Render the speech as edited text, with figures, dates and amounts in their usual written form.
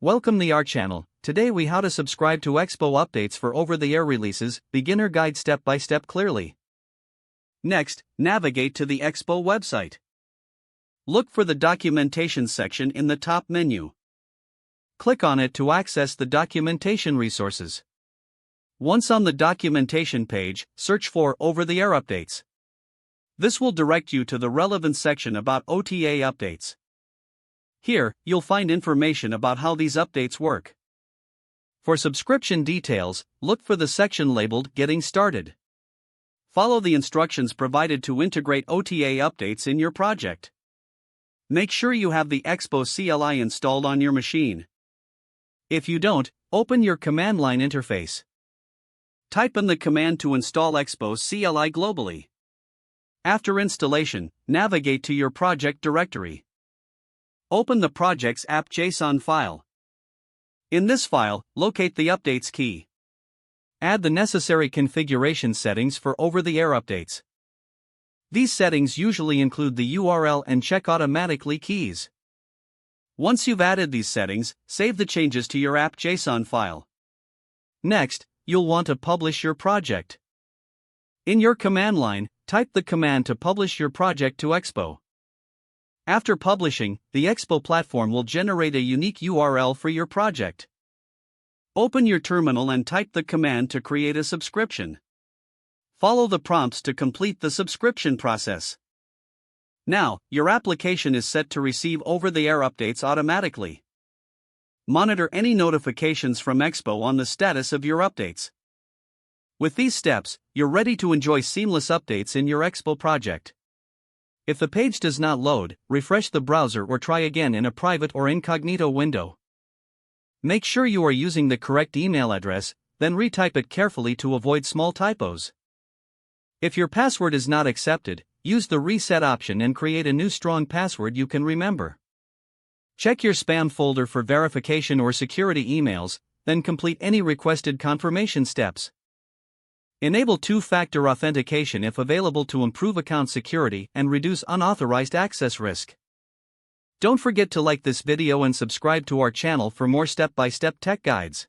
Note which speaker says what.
Speaker 1: Welcome to our channel. Today we how to subscribe to Expo updates for over-the-air releases, beginner guide step by step clearly. Next, navigate to the Expo website. Look for the documentation section in the top menu. Click on it to access the documentation resources. Once on the documentation page, search for over-the-air updates. This will direct you to the relevant section about OTA updates. Here, you'll find information about how these updates work. For subscription details, look for the section labeled Getting Started. Follow the instructions provided to integrate OTA updates in your project. Make sure you have the Expo CLI installed on your machine. If you don't, open your command line interface. Type in the command to install Expo CLI globally. After installation, navigate to your project directory. Open the project's app.json file. In this file, locate the updates key. Add the necessary configuration settings for over-the-air updates. These settings usually include the URL and check automatically keys. Once you've added these settings, save the changes to your app.json file. Next, you'll want to publish your project. In your command line, type the command to publish your project to Expo. After publishing, the Expo platform will generate a unique URL for your project. Open your terminal and type the command to create a subscription. Follow the prompts to complete the subscription process. Now, your application is set to receive over-the-air updates automatically. Monitor any notifications from Expo on the status of your updates. With these steps, you're ready to enjoy seamless updates in your Expo project. If the page does not load, refresh the browser or try again in a private or incognito window. Make sure you are using the correct email address, then retype it carefully to avoid small typos. If your password is not accepted, use the reset option and create a new strong password you can remember. Check your spam folder for verification or security emails, then complete any requested confirmation steps. Enable two-factor authentication if available to improve account security and reduce unauthorized access risk. Don't forget to like this video and subscribe to our channel for more step-by-step tech guides.